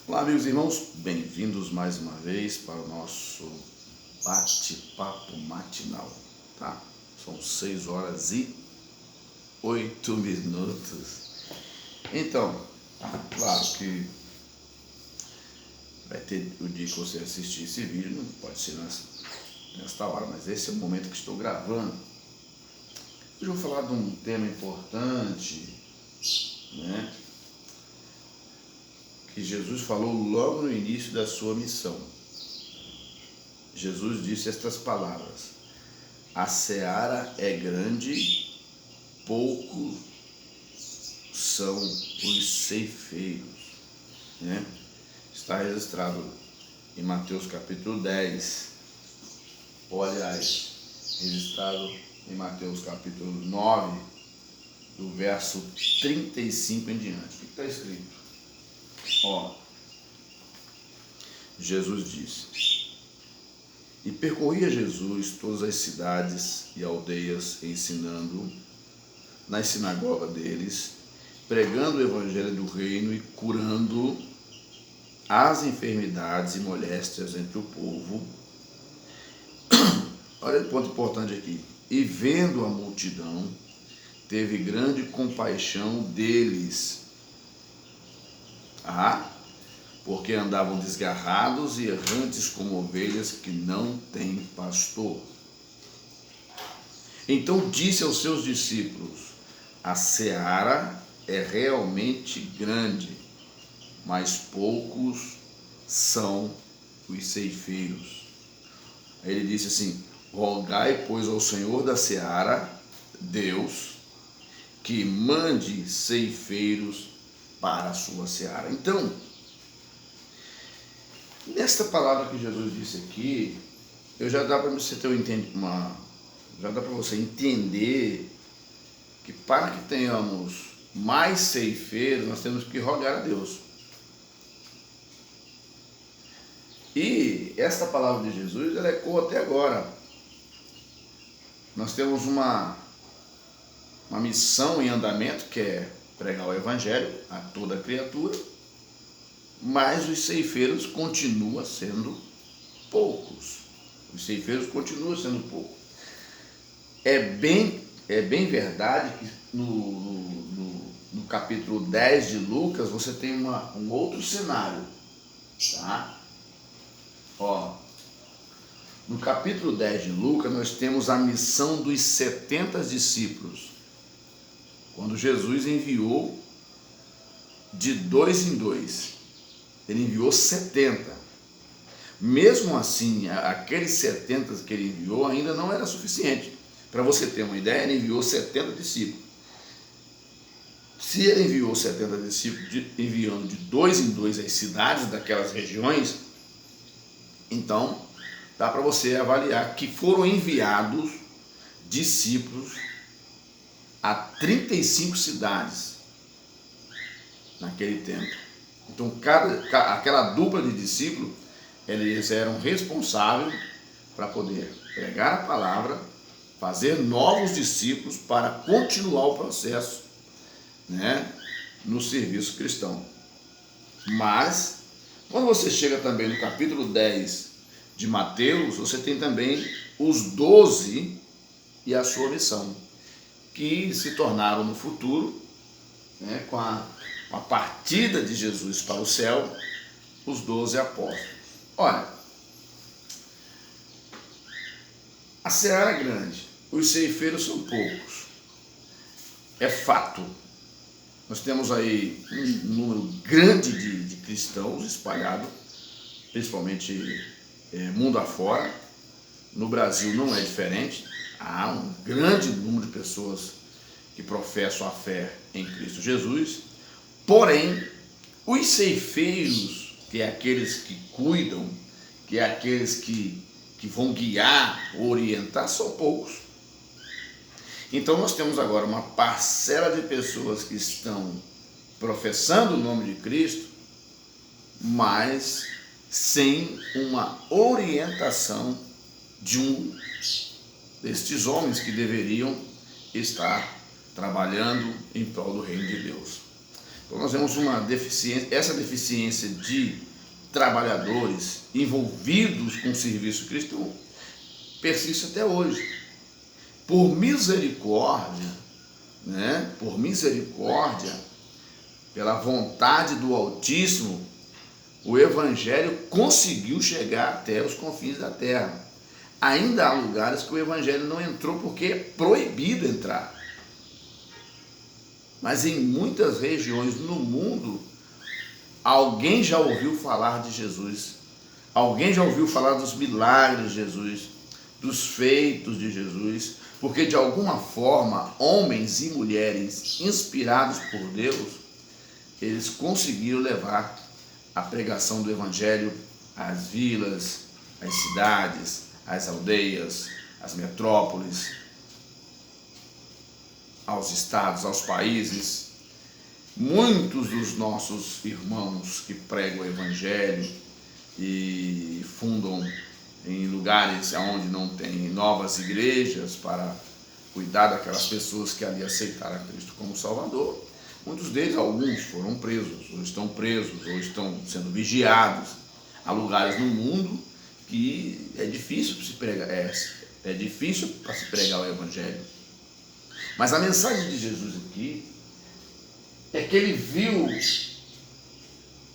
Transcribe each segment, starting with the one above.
Olá, amigos e irmãos, bem-vindos mais uma vez para o nosso bate-papo matinal, tá? São 6h08. Então, claro que vai ter o dia que você assistir esse vídeo, não pode ser nesta hora, mas esse é o momento que estou gravando. Hoje eu vou falar de um tema importante, né? Que Jesus falou logo no início da sua missão. Jesus disse estas palavras: a seara é grande, poucos são os ceifeiros, né? Está registrado em Mateus capítulo 10, ou aliás, registrado em Mateus capítulo 9, do verso 35 em diante. O que está escrito? Jesus disse: e percorria Jesus todas as cidades e aldeias, ensinando nas sinagogas deles, pregando o evangelho do reino e curando as enfermidades e moléstias entre o povo. Olha o ponto importante aqui. E vendo a multidão, teve grande compaixão deles, porque andavam desgarrados e errantes como ovelhas que não têm pastor. Então disse aos seus discípulos: a seara é realmente grande, mas poucos são os ceifeiros. Aí ele disse assim: rogai, pois, ao Senhor da seara, Deus, que mande ceifeiros para a sua seara. Então, nesta palavra que Jesus disse aqui, já dá para você entender que para que tenhamos mais ceifeiros, nós temos que rogar a Deus. E esta palavra de Jesus, ela ecoa até agora. Nós temos uma missão em andamento, que é pregar o evangelho a toda criatura, mas os ceifeiros continuam sendo poucos. Os ceifeiros continuam sendo poucos. É bem verdade que no capítulo 10 de Lucas você tem um outro cenário, tá? No capítulo 10 de Lucas nós temos a missão dos 70 discípulos. Quando Jesus enviou de 2 em 2, ele enviou 70. Mesmo assim, aqueles 70 que ele enviou ainda não era suficiente. Para você ter uma ideia, ele enviou 70 discípulos. Se ele enviou 70 discípulos, enviando de 2 em 2 as cidades daquelas regiões, então dá para você avaliar que foram enviados discípulos a 35 cidades naquele tempo. Então, aquela dupla de discípulos, eles eram responsáveis para poder pregar a palavra, fazer novos discípulos para continuar o processo, né, no serviço cristão. Mas, quando você chega também no capítulo 10 de Mateus, você tem também os 12 e a sua missão, que se tornaram no futuro, né, com a partida de Jesus para o céu, os 12 apóstolos. Olha, a seara é grande, os ceifeiros são poucos. É fato. Nós temos aí um número grande de cristãos espalhados, principalmente mundo afora. No Brasil não é diferente. Há um grande número de pessoas que professam a fé em Cristo Jesus. Porém, os ceifeiros, que é aqueles que cuidam, que é aqueles que vão guiar, orientar, são poucos. Então nós temos agora uma parcela de pessoas que estão professando o nome de Cristo, mas sem uma orientação de um destes homens que deveriam estar trabalhando em prol do reino de Deus. Então nós vemos uma deficiência, essa deficiência de trabalhadores envolvidos com o serviço cristão persiste até hoje. Por misericórdia, né? Por misericórdia, pela vontade do Altíssimo, o Evangelho conseguiu chegar até os confins da terra. Ainda há lugares que o Evangelho não entrou porque é proibido entrar. Mas em muitas regiões no mundo, alguém já ouviu falar de Jesus. Alguém já ouviu falar dos milagres de Jesus, dos feitos de Jesus, porque de alguma forma, homens e mulheres inspirados por Deus, eles conseguiram levar a pregação do Evangelho às vilas, às cidades, às aldeias, às metrópoles, aos estados, aos países. Muitos dos nossos irmãos que pregam o Evangelho e fundam em lugares onde não tem novas igrejas para cuidar daquelas pessoas que ali aceitaram a Cristo como Salvador, muitos deles, alguns foram presos, ou estão sendo vigiados. Há lugares no mundo que é difícil para se pregar, é difícil para se pregar o Evangelho. Mas a mensagem de Jesus aqui é que ele viu,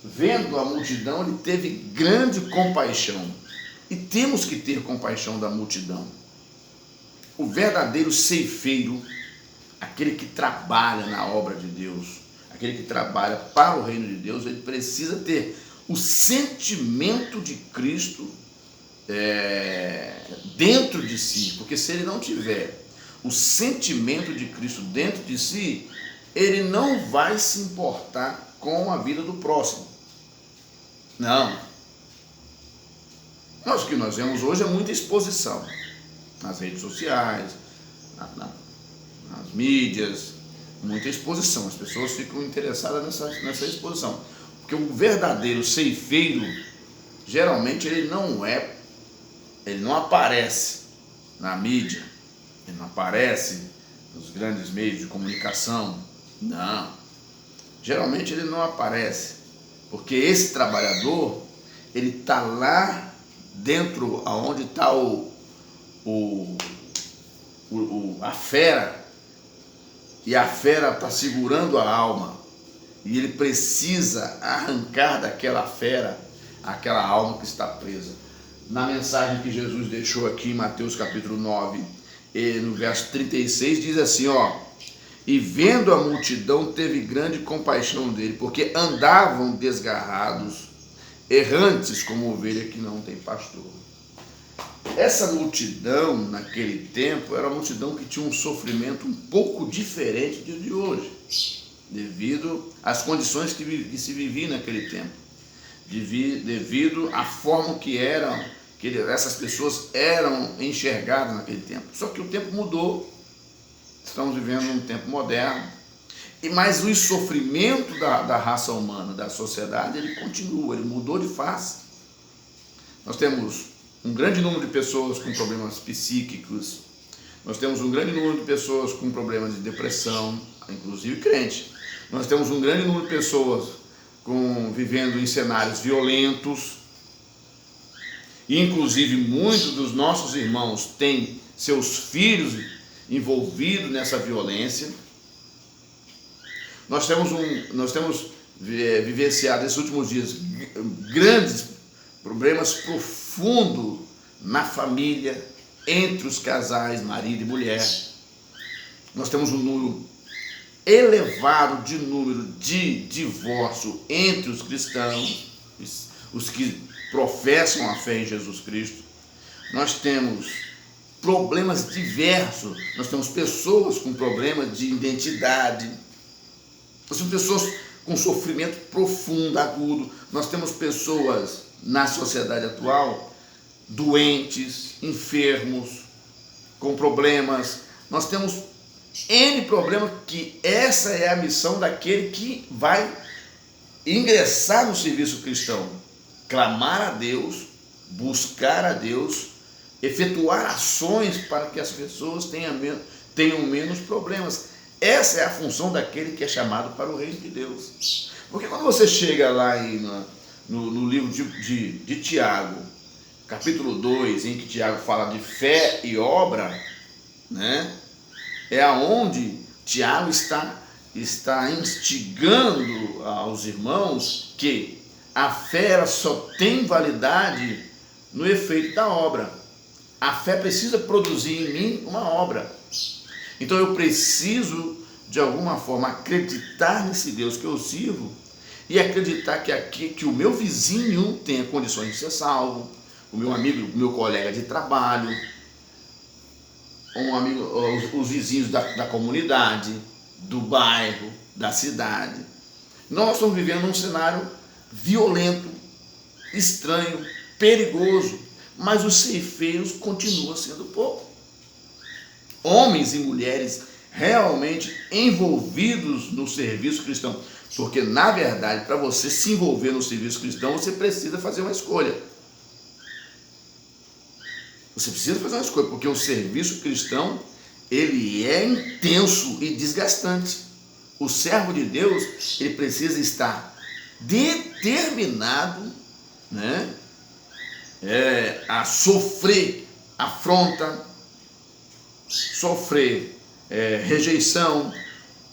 vendo a multidão, ele teve grande compaixão. E temos que ter compaixão da multidão. O verdadeiro ceifeiro, aquele que trabalha na obra de Deus, aquele que trabalha para o reino de Deus, ele precisa ter o sentimento de Cristo dentro de si, porque se ele não tiver o sentimento de Cristo dentro de si, ele não vai se importar com a vida do próximo. Não. Mas o que nós vemos hoje é muita exposição nas redes sociais, nas mídias, muita exposição. As pessoas ficam interessadas nessa exposição, porque o verdadeiro ceifeiro, geralmente ele não aparece na mídia, ele não aparece nos grandes meios de comunicação, não. Geralmente ele não aparece, porque esse trabalhador, ele está lá dentro aonde está a fera, e a fera está segurando a alma, e ele precisa arrancar daquela fera aquela alma que está presa. Na mensagem que Jesus deixou aqui em Mateus capítulo 9, no verso 36, diz assim, e vendo a multidão teve grande compaixão dele, porque andavam desgarrados, errantes como ovelha que não tem pastor. Essa multidão naquele tempo era uma multidão que tinha um sofrimento um pouco diferente de hoje, devido às condições que se vivia naquele tempo, devido à forma que essas pessoas eram enxergadas naquele tempo. Só que o tempo mudou, estamos vivendo um tempo moderno, mas o sofrimento da raça humana, da sociedade, ele continua, ele mudou de face. Nós temos um grande número de pessoas com problemas psíquicos, nós temos um grande número de pessoas com problemas de depressão, inclusive crente. Nós temos um grande número de pessoas vivendo em cenários violentos, e inclusive muitos dos nossos irmãos têm seus filhos envolvidos nessa violência. Nós temos vivenciado nesses últimos dias grandes problemas profundos na família, entre os casais, marido e mulher. Nós temos um número elevado de divórcio entre os cristãos, os que professam a fé em Jesus Cristo. Nós temos problemas diversos, nós temos pessoas com problemas de identidade, nós temos pessoas com sofrimento profundo, agudo, nós temos pessoas na sociedade atual doentes, enfermos, com problemas. Nós temos N problemas, que essa é a missão daquele que vai ingressar no serviço cristão: clamar a Deus, buscar a Deus, efetuar ações para que as pessoas tenham menos problemas. essa é a função daquele que é chamado para o reino de Deus. Porque quando você chega lá no livro de Tiago, capítulo 2, em que Tiago fala de fé e obra, né? É aonde Tiago está instigando aos irmãos que a fé ela só tem validade no efeito da obra. A fé precisa produzir em mim uma obra. Então eu preciso, de alguma forma, acreditar nesse Deus que eu sirvo e acreditar que o meu vizinho tenha condições de ser salvo, o meu amigo, o meu colega de trabalho, os vizinhos da comunidade, do bairro, da cidade. Nós estamos vivendo um cenário violento, estranho, perigoso, mas os ceifeiros continuam sendo pouco. Homens e mulheres realmente envolvidos no serviço cristão, porque na verdade, para você se envolver no serviço cristão, você precisa fazer uma escolha. Você precisa fazer uma escolha, porque o serviço cristão, ele é intenso e desgastante. O servo de Deus, ele precisa estar determinado, né, a sofrer afronta, sofrer rejeição,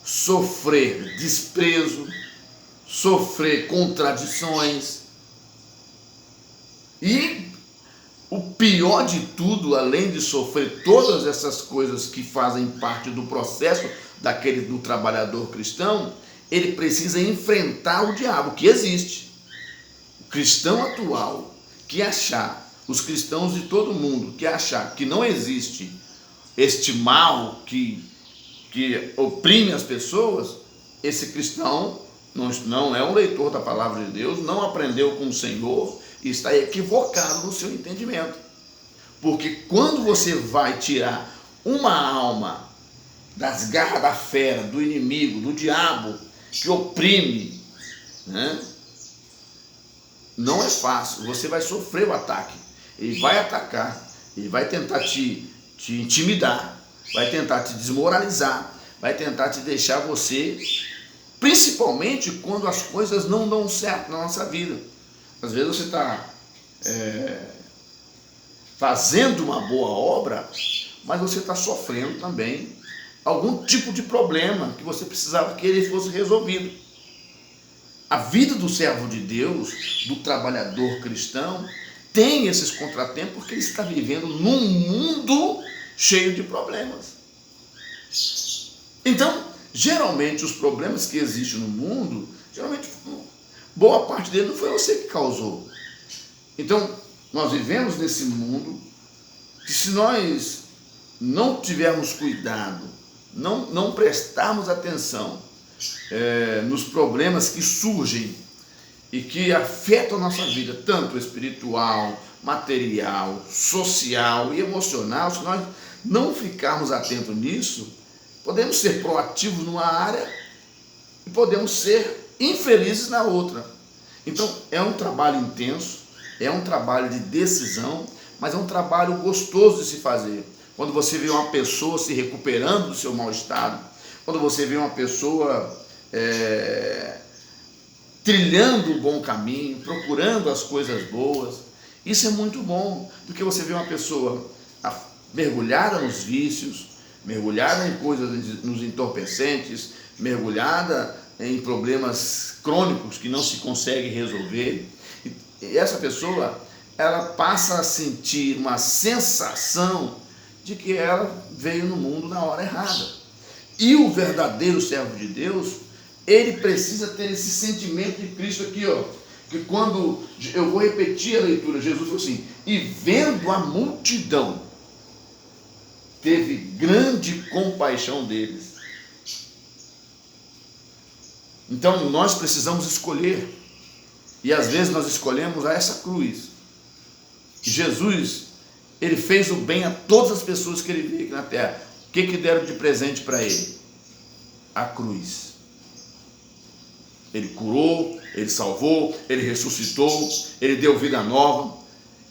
sofrer desprezo, sofrer contradições. E o pior de tudo, além de sofrer todas essas coisas que fazem parte do processo do trabalhador cristão, ele precisa enfrentar o diabo, que existe. O cristão atual que achar, os cristãos de todo mundo que achar que não existe este mal que oprime as pessoas, esse cristão não é um leitor da palavra de Deus, não aprendeu com o Senhor e está equivocado no seu entendimento. Porque quando você vai tirar uma alma das garras da fera, do inimigo, do diabo, que oprime, né? Não é fácil, você vai sofrer o ataque. Ele vai atacar, ele vai tentar te intimidar, vai tentar te desmoralizar, vai tentar te deixar você, principalmente quando as coisas não dão certo na nossa vida. Às vezes você está fazendo uma boa obra, mas você está sofrendo também algum tipo de problema que você precisava que ele fosse resolvido. A vida do servo de Deus, do trabalhador cristão, tem esses contratempos porque ele está vivendo num mundo cheio de problemas. Então, geralmente os problemas que existem no mundo, boa parte dele não foi você que causou. Então, nós vivemos nesse mundo que, se nós não tivermos cuidado, não prestarmos atenção nos problemas que surgem e que afetam a nossa vida, tanto espiritual, material, social e emocional, se nós não ficarmos atentos nisso, podemos ser proativos numa área e podemos ser infelizes na outra. Então, é um trabalho intenso, é um trabalho de decisão, mas é um trabalho gostoso de se fazer. Quando você vê uma pessoa se recuperando do seu mau estado, quando você vê uma pessoa trilhando o bom caminho, procurando as coisas boas, isso é muito bom, porque você vê uma pessoa mergulhada nos vícios, mergulhada em coisas, nos entorpecentes, mergulhada em problemas crônicos que não se consegue resolver, e essa pessoa, ela passa a sentir uma sensação de que ela veio no mundo na hora errada. E o verdadeiro servo de Deus, ele precisa ter esse sentimento de Cristo aqui, ó, que quando, eu vou repetir a leitura, Jesus falou assim, e vendo a multidão, teve grande compaixão deles. Então nós precisamos escolher, e às vezes nós escolhemos essa cruz. Jesus, ele fez o bem a todas as pessoas que ele veio aqui na terra. O que deram de presente para ele? A cruz. Ele curou, ele salvou, ele ressuscitou, ele deu vida nova,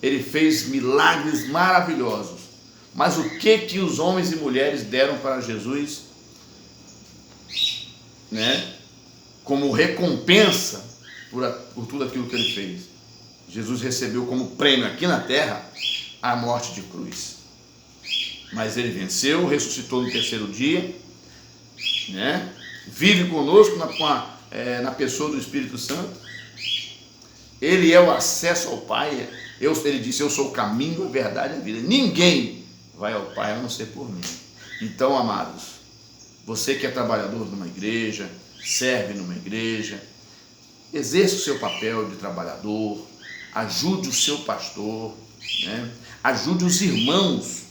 ele fez milagres maravilhosos. Mas o que os homens e mulheres deram para Jesus? né, como recompensa por tudo aquilo que ele fez. Jesus recebeu como prêmio aqui na terra a morte de cruz. Mas ele venceu, ressuscitou no terceiro dia, né, vive conosco na pessoa do Espírito Santo. Ele é o acesso ao Pai. Ele disse: eu sou o caminho, a verdade e a vida. Ninguém vai ao Pai a não ser por mim. Então, amados, você que é trabalhador numa igreja, serve numa igreja, exerça o seu papel de trabalhador, ajude o seu pastor, né? Ajude os irmãos,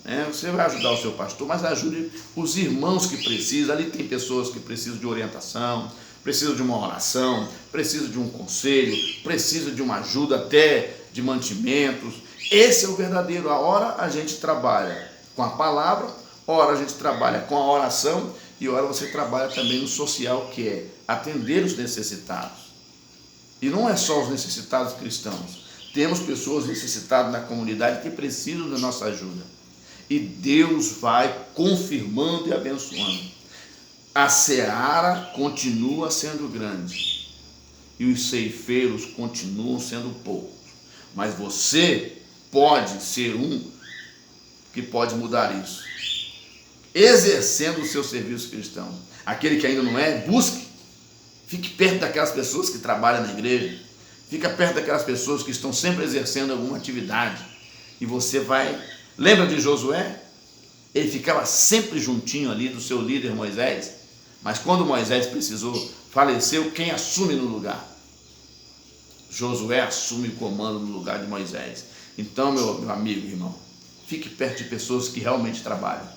né? Você vai ajudar o seu pastor, mas ajude os irmãos que precisam. Ali tem pessoas que precisam de orientação, precisam de uma oração, precisam de um conselho, precisam de uma ajuda até de mantimentos. Esse é o verdadeiro. A hora a gente trabalha com a palavra, ora a gente trabalha com a oração e ora você trabalha também no social, que é atender os necessitados. E não é só os necessitados cristãos. Temos pessoas necessitadas na comunidade que precisam da nossa ajuda. E Deus vai confirmando e abençoando. A seara continua sendo grande e os ceifeiros continuam sendo poucos. Mas você pode ser um que pode mudar isso, exercendo o seu serviço cristão. Aquele que ainda não é, busque. Fique perto daquelas pessoas que trabalham na igreja. Fica perto daquelas pessoas que estão sempre exercendo alguma atividade. E você vai... Lembra de Josué? Ele ficava sempre juntinho ali do seu líder Moisés. Mas quando Moisés precisou, faleceu, quem assume no lugar? Josué assume o comando no lugar de Moisés. Então, meu amigo, irmão, fique perto de pessoas que realmente trabalham.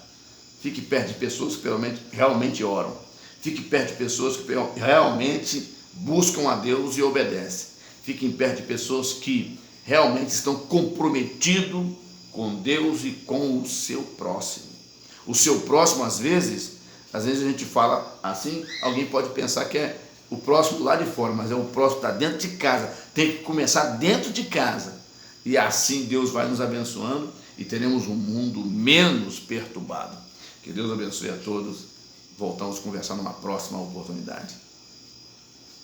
Fique perto de pessoas que realmente oram. Fique perto de pessoas que realmente buscam a Deus e obedecem. Fiquem perto de pessoas que realmente estão comprometidos com Deus e com o seu próximo. O seu próximo, às vezes a gente fala assim, alguém pode pensar que é o próximo lá de fora, mas é o próximo que está dentro de casa. Tem que começar dentro de casa. E assim Deus vai nos abençoando e teremos um mundo menos perturbado. Que Deus abençoe a todos. Voltamos a conversar numa próxima oportunidade.